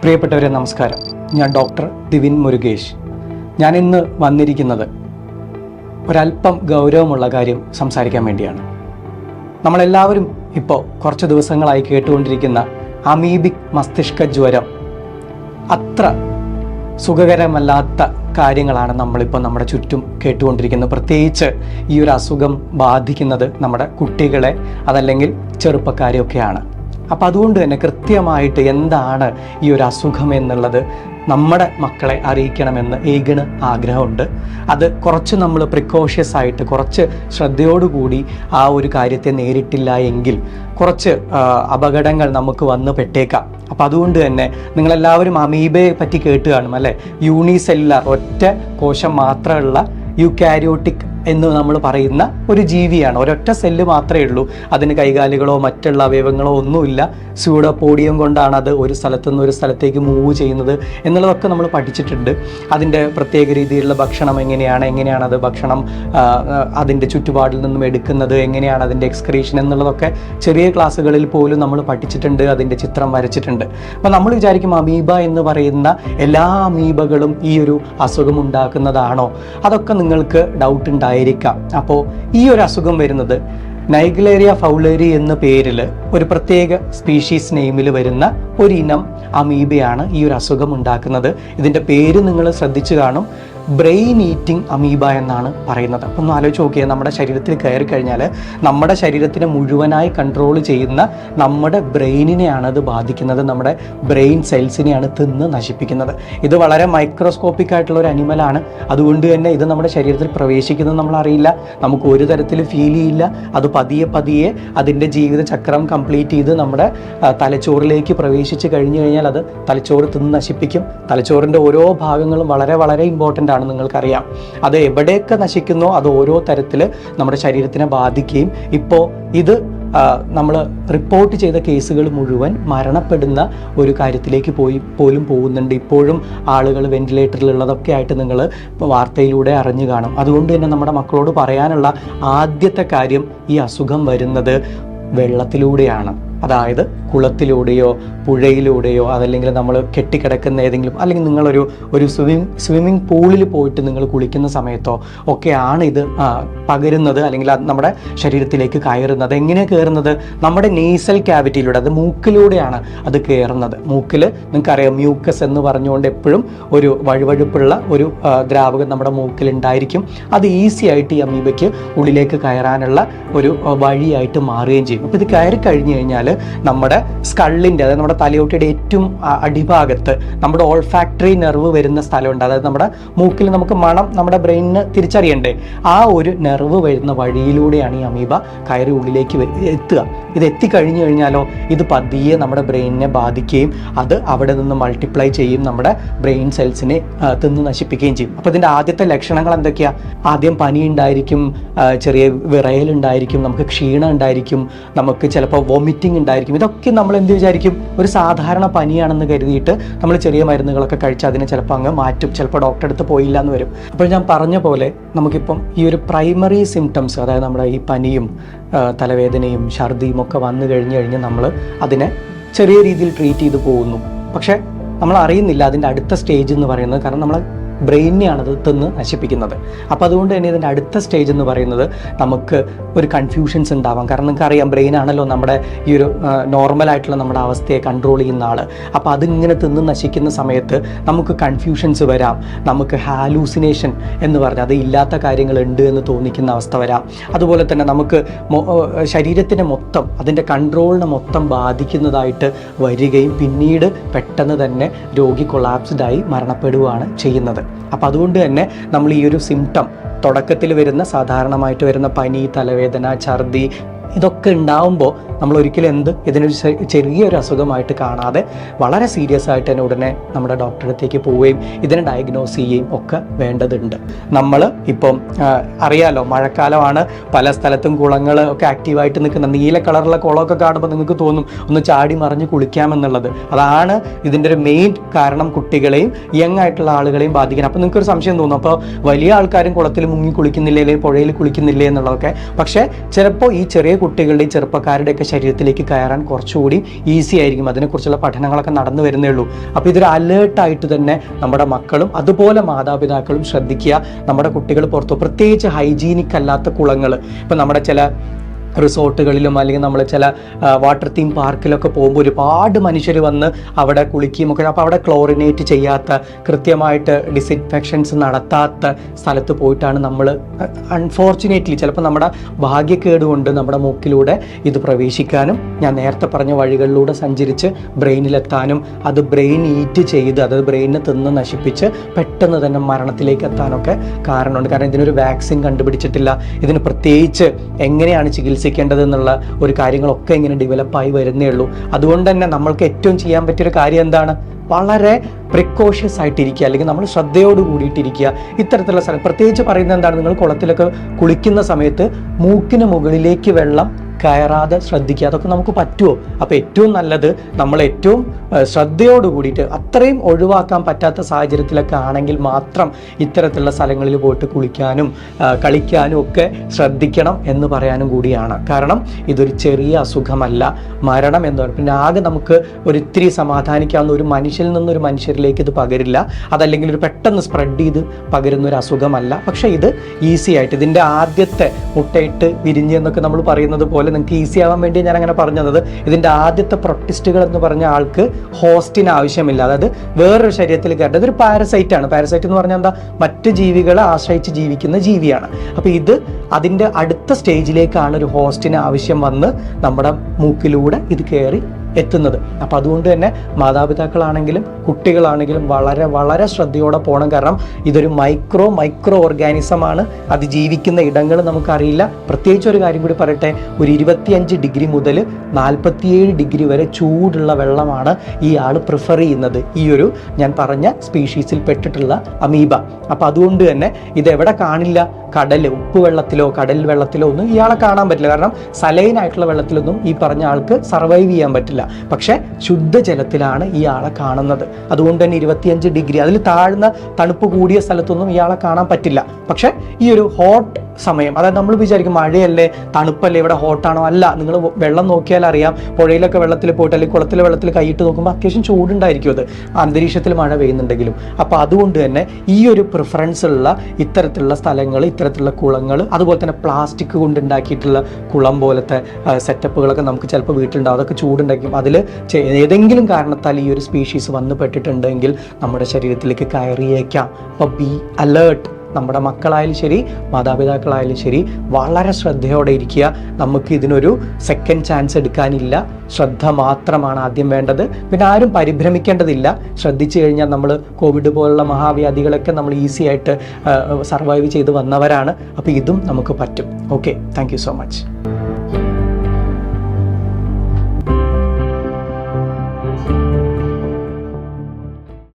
പ്രിയപ്പെട്ടവരെ നമസ്കാരം. ഞാൻ ഡോക്ടർ ദിവിൻ മുരുകേഷ്. ഞാൻ ഇന്ന് വന്നിരിക്കുന്നത് ഒരല്പം ഗൗരവമുള്ള കാര്യം സംസാരിക്കാൻ വേണ്ടിയാണ്. നമ്മളെല്ലാവരും ഇപ്പോൾ കുറച്ച് ദിവസങ്ങളായി കേട്ടുകൊണ്ടിരിക്കുന്ന അമീബിക് മസ്തിഷ്ക ജ്വരം അത്ര സുഖകരമല്ലാത്ത കാര്യങ്ങളാണ് നമ്മളിപ്പോൾ നമ്മുടെ ചുറ്റും കേട്ടുകൊണ്ടിരിക്കുന്നത്. പ്രത്യേകിച്ച് ഈ ഒരു അസുഖം ബാധിക്കുന്നത് നമ്മുടെ കുട്ടികളെ അതല്ലെങ്കിൽ ചെറുപ്പക്കാരെയൊക്കെയാണ്. അപ്പം അതുകൊണ്ട് തന്നെ കൃത്യമായിട്ട് എന്താണ് ഈ ഒരു അസുഖം എന്നുള്ളത് നമ്മുടെ മക്കളെ അറിയിക്കണമെന്ന് ഏകിന് ആഗ്രഹമുണ്ട്. അത് കുറച്ച് നമ്മൾ പ്രിക്കോഷ്യസ് ആയിട്ട് കുറച്ച് ശ്രദ്ധയോടുകൂടി ആ ഒരു കാര്യത്തെ നേരിട്ടില്ല എങ്കിൽ കുറച്ച് അപകടങ്ങൾ നമുക്ക് വന്ന് പെട്ടേക്കാം. അപ്പം അതുകൊണ്ട് തന്നെ നിങ്ങളെല്ലാവരും അമീബയെ പറ്റി കേട്ട് കാണും അല്ലേ? യൂണിസെല്ലുലാർ, ഒറ്റ കോശം മാത്രമുള്ള യൂക്കാരിയോട്ടിക് എന്ന് നമ്മൾ പറയുന്ന ഒരു ജീവിയാണ്. ഒരൊറ്റ സെല്ല് മാത്രമേ ഉള്ളൂ. അതിന് കൈകാലുകളോ മറ്റുള്ള അവയവങ്ങളോ ഒന്നുമില്ല. സ്യൂഡോപോഡിയം കൊണ്ടാണ് അത് ഒരു സ്ഥലത്തു നിന്ന് ഒരു സ്ഥലത്തേക്ക് മൂവ് ചെയ്യുന്നത് എന്നുള്ളതൊക്കെ നമ്മൾ പഠിച്ചിട്ടുണ്ട്. അതിൻ്റെ പ്രത്യേക രീതിയിലുള്ള ഭക്ഷണം എങ്ങനെയാണ് അത് ഭക്ഷണം അതിൻ്റെ ചുറ്റുപാടിൽ നിന്നും എടുക്കുന്നത്, എങ്ങനെയാണ് അതിൻ്റെ എക്സ്ക്രീഷൻ എന്നുള്ളതൊക്കെ ചെറിയ ക്ലാസ്സുകളിൽ പോലും നമ്മൾ പഠിച്ചിട്ടുണ്ട്, അതിൻ്റെ ചിത്രം വരച്ചിട്ടുണ്ട്. അപ്പോൾ നമ്മൾ വിചാരിക്കും അമീബ എന്ന് പറയുന്ന എല്ലാ അമീബകളും ഈ ഒരു അസുഖം ഉണ്ടാക്കുന്നതാണോ? അതൊക്കെ നിങ്ങൾക്ക് ഡൗട്ട് ഉണ്ടായിരിക്കാം. അപ്പോൾ ഈ ഒരു അസുഖം വരുന്നത് നൈഗ്ലേറിയ ഫൗളേരി എന്ന പേരിൽ ഒരു പ്രത്യേക സ്പീഷീസ് നെയിമിൽ വരുന്ന ഒരു ഇനം അമീബയാണ് ഈ ഒരു അസുഖം ഉണ്ടാക്കുന്നത്. ഇതിൻ്റെ പേര് നിങ്ങൾ ശ്രദ്ധിച്ചു കാണും, ബ്രെയിൻ ഈറ്റിംഗ് അമീബ എന്നാണ് പറയുന്നത്. അപ്പം ഒന്ന് ആലോചിച്ച് നോക്കിയാൽ നമ്മുടെ ശരീരത്തിൽ കയറി കഴിഞ്ഞാൽ നമ്മുടെ ശരീരത്തിനെ മുഴുവനായി കൺട്രോൾ ചെയ്യുന്ന നമ്മുടെ ബ്രെയിനിനെയാണ് അത് ബാധിക്കുന്നത്. നമ്മുടെ ബ്രെയിൻ സെൽസിനെയാണ് തിന്ന് നശിപ്പിക്കുന്നത്. ഇത് വളരെ മൈക്രോസ്കോപ്പിക് ആയിട്ടുള്ള ഒരു അനിമലാണ്. അതുകൊണ്ട് തന്നെ ഇത് നമ്മുടെ ശരീരത്തിൽ പ്രവേശിക്കുന്നത് നമ്മൾ അറിയില്ല, നമുക്ക് ഒരു തരത്തിൽ ഫീൽ ചെയ്യില്ല. അത് പതിയെ അതിൻ്റെ ജീവിത ചക്രം കംപ്ലീറ്റ് ചെയ്ത് നമ്മുടെ തലച്ചോറിലേക്ക് പ്രവേശിച്ച് കഴിഞ്ഞു കഴിഞ്ഞാൽ അത് തലച്ചോറ് തിന്ന് നശിപ്പിക്കും. തലച്ചോറിൻ്റെ ഓരോ ഭാഗങ്ങളും വളരെ വളരെ ഇമ്പോർട്ടൻ്റ് ആണ്. നിങ്ങൾക്കറിയാം, അത് എവിടെയൊക്കെ നശിക്കുന്നോ അത് ഓരോ തരത്തിൽ നമ്മുടെ ശരീരത്തിനെ ബാധിക്കുകയും ഇപ്പോൾ ഇത് നമ്മൾ റിപ്പോർട്ട് ചെയ്ത കേസുകൾ മുഴുവൻ മരണപ്പെടുന്ന ഒരു കാര്യത്തിലേക്ക് പോലും പോകുന്നുണ്ട്. ഇപ്പോഴും ആളുകൾ വെന്റിലേറ്ററിലുള്ളതൊക്കെ ആയിട്ട് നിങ്ങൾ വാർത്തയിലൂടെ അറിഞ്ഞു കാണും. അതുകൊണ്ട് തന്നെ നമ്മുടെ മക്കളോട് പറയാനുള്ള ആദ്യത്തെ കാര്യം, ഈ അസുഖം വരുന്നത് വെള്ളത്തിലൂടെയാണ്. അതായത് കുളത്തിലൂടെയോ പുഴയിലൂടെയോ അതല്ലെങ്കിൽ നമ്മൾ കെട്ടിക്കിടക്കുന്ന ഏതെങ്കിലും, അല്ലെങ്കിൽ നിങ്ങളൊരു സ്വിമ്മിംഗ് പൂളിൽ പോയിട്ട് നിങ്ങൾ കുളിക്കുന്ന സമയത്തോ ഒക്കെയാണ് ഇത് പകരുന്നത്, അല്ലെങ്കിൽ അത് നമ്മുടെ ശരീരത്തിലേക്ക് കയറുന്നത്. എങ്ങനെയാണ് കയറുന്നത്? നമ്മുടെ നേസൽ ക്യാവിറ്റിയിലൂടെ, അത് മൂക്കിലൂടെയാണ് അത് കയറുന്നത്. മൂക്കിൽ നിങ്ങൾക്കറിയാം, മ്യൂക്കസ് എന്ന് പറഞ്ഞുകൊണ്ട് എപ്പോഴും ഒരു വഴുവഴുപ്പുള്ള ഒരു ദ്രാവകം നമ്മുടെ മൂക്കിലുണ്ടായിരിക്കും. അത് ഈസി ആയിട്ട് ഈ അമീബയ്ക്ക് ഉള്ളിലേക്ക് കയറാനുള്ള ഒരു വഴിയായിട്ട് മാറുകയും ചെയ്യും. അപ്പോൾ ഇത് കയറി കഴിഞ്ഞ് കഴിഞ്ഞാൽ നമ്മുടെ സ്കള്ളിൻ്റെ, അതായത് നമ്മുടെ തലയോട്ടിയുടെ ഏറ്റവും അടിഭാഗത്ത് നമ്മുടെ ഓൾഫാക്ടറി നെർവ് വരുന്ന സ്ഥലമുണ്ട്. അതായത് നമ്മുടെ മൂക്കിൽ നമുക്ക് മണം നമ്മുടെ ബ്രെയിനിന് തിരിച്ചറിയണ്ടേ, ആ ഒരു നെർവ് വരുന്ന വഴിയിലൂടെയാണ് ഈ അമീബ കയറി ഉള്ളിലേക്ക് എത്തുക. ഇത് എത്തിക്കഴിഞ്ഞു കഴിഞ്ഞാലോ ഇത് പതിയെ നമ്മുടെ ബ്രെയിനിനെ ബാധിക്കുകയും അത് അവിടെ നിന്ന് മൾട്ടിപ്ലൈ ചെയ്യും, നമ്മുടെ ബ്രെയിൻ സെൽസിനെ തിന്ന് നശിപ്പിക്കുകയും ചെയ്യും. അപ്പോൾ ഇതിൻ്റെ ആദ്യത്തെ ലക്ഷണങ്ങൾ എന്തൊക്കെയാണ്? ആദ്യം പനി ഉണ്ടായിരിക്കും, ചെറിയ വിറയലുണ്ടായിരിക്കും, നമുക്ക് ക്ഷീണം ഉണ്ടായിരിക്കും, നമുക്ക് ചിലപ്പോൾ വോമിറ്റിംഗ് ഉണ്ടായിരിക്കും. ഇതൊക്കെ നമ്മൾ എന്ത് വിചാരിക്കും? ഒരു സാധാരണ പനിയാണെന്ന് കരുതിയിട്ട് നമ്മൾ ചെറിയ മരുന്നുകളൊക്കെ കഴിച്ച് അതിനെ ചിലപ്പോൾ അങ്ങ് മാറ്റും, ചിലപ്പോൾ ഡോക്ടറെ അടുത്ത് പോയില്ല എന്ന് വരും. അപ്പോൾ ഞാൻ പറഞ്ഞ പോലെ നമുക്കിപ്പം ഈ ഒരു പ്രൈമറി സിംറ്റംസ്, അതായത് നമ്മുടെ ഈ പനിയും തലവേദനയും ഛർദിയും ഒക്കെ വന്നു കഴിഞ്ഞ് നമ്മൾ അതിനെ ചെറിയ രീതിയിൽ ട്രീറ്റ് ചെയ്ത് പോകുന്നു. പക്ഷേ നമ്മൾ അറിയുന്നില്ല അതിൻ്റെ അടുത്ത സ്റ്റേജ് എന്ന് പറയുന്നത്, കാരണം നമ്മൾ ബ്രെയിനെയാണ് അത് തിന്ന് നശിപ്പിക്കുന്നത്. അപ്പോൾ അതുകൊണ്ട് തന്നെ ഇതിൻ്റെ അടുത്ത സ്റ്റേജ് എന്ന് പറയുന്നത് നമുക്ക് ഒരു കൺഫ്യൂഷൻസ് ഉണ്ടാവാം. കാരണം നിങ്ങൾക്ക് അറിയാം, ബ്രെയിനാണല്ലോ നമ്മുടെ ഈ ഒരു നോർമലായിട്ടുള്ള നമ്മുടെ അവസ്ഥയെ കൺട്രോൾ ചെയ്യുന്ന ആൾ. അപ്പോൾ അതിങ്ങനെ തിന്ന് നശിക്കുന്ന സമയത്ത് നമുക്ക് കൺഫ്യൂഷൻസ് വരാം, നമുക്ക് ഹാലൂസിനേഷൻ എന്ന് പറഞ്ഞാൽ അത് ഇല്ലാത്ത കാര്യങ്ങളുണ്ട് എന്ന് തോന്നിക്കുന്ന അവസ്ഥ വരാം. അതുപോലെ തന്നെ നമുക്ക് ശരീരത്തിനെ മൊത്തം, അതിൻ്റെ കൺട്രോളിനെ മൊത്തം ബാധിക്കുന്നതായിട്ട് വരികയും പിന്നീട് പെട്ടെന്ന് തന്നെ രോഗി കൊളാപ്സ്ഡായി മരണപ്പെടുകയാണ് ചെയ്യുന്നത്. അപ്പോൾ അതുകൊണ്ട് തന്നെ നമ്മൾ ഈ ഒരു സിംറ്റം, തുടക്കത്തിൽ വരുന്ന സാധാരണമായിട്ട് വരുന്ന പനി, തലവേദന, ഛർദി, ഇതൊക്കെ ഉണ്ടാവുമ്പോൾ നമ്മൾ ഒരിക്കലും ഇതിനൊരു ചെറിയൊരു അസുഖമായിട്ട് കാണാതെ വളരെ സീരിയസ് ആയിട്ട് തന്നെ ഉടനെ നമ്മുടെ ഡോക്ടറെ അടുത്തേക്ക് പോവുകയും ഇതിനെ ഡയഗ്നോസ് ചെയ്യുകയും ഒക്കെ വേണ്ടതുണ്ട്. നമ്മൾ ഇപ്പം അറിയാലോ, മഴക്കാലമാണ്, പല സ്ഥലത്തും കുളങ്ങൾ ഒക്കെ ആക്റ്റീവായിട്ട് നിൽക്കുന്ന നീല കളറുള്ള കുളമൊക്കെ കാണുമ്പോൾ നിങ്ങൾക്ക് തോന്നും ഒന്ന് ചാടി മറിഞ്ഞ് കുളിക്കാമെന്നുള്ളത്. അതാണ് ഇതിൻ്റെ ഒരു മെയിൻ കാരണം, കുട്ടികളെയും യങ് ആയിട്ടുള്ള ആളുകളെയും ബാധിക്കണം. അപ്പോൾ നിങ്ങൾക്കൊരു സംശയം തോന്നും, അപ്പോൾ വലിയ ആൾക്കാരും കുളത്തിൽ മുങ്ങി കുളിക്കുന്നില്ലേ, അല്ലെങ്കിൽ പുഴയിൽ കുളിക്കുന്നില്ലേ എന്നുള്ളതൊക്കെ. പക്ഷേ ചിലപ്പോൾ ഈ ചെറിയ കുട്ടികളുടെയും ചെറുപ്പക്കാരുടെയൊക്കെ ശരീരത്തിലേക്ക് കയറാൻ കുറച്ചുകൂടി ഈസി ആയിരിക്കും. അതിനെക്കുറിച്ചുള്ള പഠനങ്ങളൊക്കെ നടന്നു വരുന്നേ ഉള്ളൂ. അപ്പോൾ ഇതൊരു അലേർട്ടായിട്ട് തന്നെ നമ്മുടെ മക്കളും അതുപോലെ മാതാപിതാക്കളും ശ്രദ്ധിക്കുക. നമ്മുടെ കുട്ടികൾ പുറത്തു, പ്രത്യേകിച്ച് ഹൈജീനിക് അല്ലാത്ത കുളങ്ങൾ, ഇപ്പം നമ്മുടെ ചില റിസോർട്ടുകളിലും അല്ലെങ്കിൽ നമ്മൾ ചില വാട്ടർ തീം പാർക്കിലൊക്കെ പോകുമ്പോൾ ഒരുപാട് മനുഷ്യർ വന്ന് അവിടെ കുളിക്കുകയും ഒക്കെ. അപ്പോൾ അവിടെ ക്ലോറിനേറ്റ് ചെയ്യാത്ത, കൃത്യമായിട്ട് ഡിസിൻഫെക്ഷൻസ് നടത്താത്ത സ്ഥലത്ത് പോയിട്ടാണ് നമ്മൾ അൺഫോർച്ചുനേറ്റ്ലി ചിലപ്പോൾ നമ്മുടെ ഭാഗ്യക്കേട് കൊണ്ട് നമ്മുടെ മൂക്കിലൂടെ ഇത് പ്രവേശിക്കാനും ഞാൻ നേരത്തെ പറഞ്ഞ വഴികളിലൂടെ സഞ്ചരിച്ച് ബ്രെയിനിലെത്താനും അത് ബ്രെയിൻ ഈറ്റ് ചെയ്ത് അത് ബ്രെയിനിനെ തിന്ന് നശിപ്പിച്ച് പെട്ടെന്ന് തന്നെ മരണത്തിലേക്ക് എത്താനൊക്കെ കാരണമുണ്ട്. കാരണം ഇതിനൊരു വാക്സിൻ കണ്ടുപിടിച്ചിട്ടില്ല. ഇതിന് പ്രത്യേകിച്ച് എങ്ങനെയാണ് ചികിത്സിക്കേണ്ടത് എന്നുള്ള ഒരു കാര്യങ്ങളൊക്കെ ഇങ്ങനെ ഡെവലപ്പായി വരുന്നേ ഉള്ളൂ. അതുകൊണ്ട് തന്നെ നമ്മൾക്ക് ഏറ്റവും ചെയ്യാൻ പറ്റിയൊരു കാര്യം എന്താണ്? വളരെ പ്രിക്കോഷ്യസ് ആയിട്ടിരിക്കുക, അല്ലെങ്കിൽ നമ്മൾ ശ്രദ്ധയോട് കൂടിയിട്ടിരിക്കുക. ഇത്തരത്തിലുള്ള സ്ഥലം പ്രത്യേകിച്ച് പറയുന്നത് എന്താണ്, നിങ്ങൾ കുളത്തിലൊക്കെ കുളിക്കുന്ന സമയത്ത് മൂക്കിന് മുകളിലേക്ക് വെള്ളം കയറാതെ ശ്രദ്ധിക്കുക. അതൊക്കെ നമുക്ക് പറ്റുമോ? അപ്പോൾ ഏറ്റവും നല്ലത് നമ്മൾ ഏറ്റവും ശ്രദ്ധയോട് കൂടിയിട്ട്, അത്രയും ഒഴിവാക്കാൻ പറ്റാത്ത സാഹചര്യത്തിലൊക്കെ ആണെങ്കിൽ മാത്രം ഇത്തരത്തിലുള്ള സ്ഥലങ്ങളിൽ പോയിട്ട് കുളിക്കാനും കളിക്കാനും ഒക്കെ ശ്രദ്ധിക്കണം എന്ന് പറയാനും കൂടിയാണ്. കാരണം ഇതൊരു ചെറിയ അസുഖമല്ല, മരണം എന്ന് പറയുന്നത്. പിന്നെ ആകെ നമുക്ക് ഒരിത്തിരി സമാധാനിക്കാവുന്ന, ഒരു മനുഷ്യരിൽ നിന്നൊരു മനുഷ്യരിലേക്ക് ഇത് പകരില്ല, അതല്ലെങ്കിൽ ഒരു പെട്ടെന്ന് സ്പ്രെഡ് ചെയ്ത് പകരുന്ന ഒരു അസുഖമല്ല. പക്ഷേ ഇത് ഈസി ആയിട്ട്, ഇതിൻ്റെ ആദ്യത്തെ മുട്ടയിട്ട് വിരിഞ്ഞ് എന്നൊക്കെ നമ്മൾ പറയുന്നത് പോലെ നിങ്ങൾക്ക് ഈസി ആവാൻ വേണ്ടി ഞാൻ അങ്ങനെ പറഞ്ഞത്, ഇതിൻ്റെ ആദ്യത്തെ പ്രൊട്ടിസ്റ്റുകൾ എന്ന് പറഞ്ഞ ആൾക്ക് ഹോസ്റ്റിന് ആവശ്യമില്ല. അതായത് വേറൊരു ശരീരത്തിൽ കയറേണ്ടത്. ഇതൊരു പാരസൈറ്റാണ്. പാരസൈറ്റ് എന്ന് പറഞ്ഞാൽ എന്താ? മറ്റ് ജീവികളെ ആശ്രയിച്ച് ജീവിക്കുന്ന ജീവിയാണ്. അപ്പോൾ ഇത് അതിൻ്റെ അടുത്ത സ്റ്റേജിലേക്കാണ് ഒരു ഹോസ്റ്റിന് ആവശ്യം വന്ന് നമ്മുടെ മൂക്കിലൂടെ ഇത് കയറി എത്തുന്നത്. അപ്പോൾ അതുകൊണ്ട് തന്നെ മാതാപിതാക്കളാണെങ്കിലും കുട്ടികളാണെങ്കിലും വളരെ വളരെ ശ്രദ്ധയോടെ പോകണം. കാരണം ഇതൊരു മൈക്രോ ഓർഗാനിസമാണ്. അത് ജീവിക്കുന്ന ഇടങ്ങൾ നമുക്കറിയില്ല. പ്രത്യേകിച്ച് ഒരു കാര്യം കൂടി പറയട്ടെ, ഒരു 25 ഡിഗ്രി മുതൽ 47 ഡിഗ്രി വരെ ചൂടുള്ള വെള്ളമാണ് ഈ ആൾ പ്രിഫർ ചെയ്യുന്നത്, ഈ ഒരു ഞാൻ പറഞ്ഞ സ്പീഷീസിൽ പെട്ടിട്ടുള്ള അമീബ. അപ്പോൾ അതുകൊണ്ട് തന്നെ ഇതെവിടെ കാണില്ല? കടൽ, ഉപ്പ് വെള്ളത്തിലോ കടൽ വെള്ളത്തിലോ ഒന്നും ഇയാളെ കാണാൻ പറ്റില്ല. കാരണം സലൈനായിട്ടുള്ള വെള്ളത്തിലൊന്നും ഈ പറഞ്ഞ ആൾക്ക് സർവൈവ് ചെയ്യാൻ പറ്റില്ല. പക്ഷെ ശുദ്ധജലത്തിലാണ് ഈ ആളെ കാണുന്നത്. അതുകൊണ്ട് തന്നെ 25 ഡിഗ്രി, അതിൽ താഴ്ന്ന തണുപ്പ് കൂടിയ സ്ഥലത്തൊന്നും ഇയാളെ കാണാൻ പറ്റില്ല. പക്ഷെ ഈ ഒരു ഹോട്ട് സമയം, അതായത് നമ്മൾ വിചാരിക്കും മഴയല്ലേ തണുപ്പല്ലേ ഇവിടെ ഹോട്ടാണോ? അല്ല. നിങ്ങൾ വെള്ളം നോക്കിയാൽ അറിയാം, പുഴയിലൊക്കെ വെള്ളത്തിൽ പോയിട്ട് അല്ലെങ്കിൽ കുളത്തിലെ വെള്ളത്തിൽ കൈയിട്ട് നോക്കുമ്പോൾ അത്യാവശ്യം ചൂടുണ്ടായിരിക്കും അത്, അന്തരീക്ഷത്തിൽ മഴ പെയ്യുന്നുണ്ടെങ്കിലും. അപ്പോൾ അതുകൊണ്ട് തന്നെ ഈ ഒരു പ്രിഫറൻസ് ഉള്ള ഇത്തരത്തിലുള്ള സ്ഥലങ്ങൾ, ഇത്തരത്തിലുള്ള കുളങ്ങൾ, അതുപോലെ തന്നെ പ്ലാസ്റ്റിക് കൊണ്ട് ഉണ്ടാക്കിയിട്ടുള്ള കുളം പോലത്തെ സെറ്റപ്പുകളൊക്കെ നമുക്ക് ചിലപ്പോൾ വീട്ടിലുണ്ടാവും. അതൊക്കെ ചൂടുണ്ടാക്കും. അതിൽ ഏതെങ്കിലും കാരണത്താൽ ഈ ഒരു സ്പീഷീസ് വന്നു പെട്ടിട്ടുണ്ടെങ്കിൽ നമ്മുടെ ശരീരത്തിലേക്ക് കയറിയേക്കാം. അപ്പോൾ ബി അലേർട്ട്. നമ്മുടെ മക്കളായാലും ശരി മാതാപിതാക്കളായാലും ശരി വളരെ ശ്രദ്ധയോടെ ഇരിക്കുക. നമുക്ക് ഇതിനൊരു സെക്കൻഡ് ചാൻസ് എടുക്കാനില്ല. ശ്രദ്ധ മാത്രമാണ് ആദ്യം വേണ്ടത്. പിന്നെ ആരും പരിഭ്രമിക്കേണ്ടതില്ല. ശ്രദ്ധിച്ചു കഴിഞ്ഞാൽ നമ്മൾ കോവിഡ് പോലുള്ള മഹാവ്യാധികളൊക്കെ നമ്മൾ ഈസി ആയിട്ട് സർവൈവ് ചെയ്ത് വന്നവരാണ്. അപ്പോൾ ഇതും നമുക്ക് പറ്റും. Okay, thank you so much.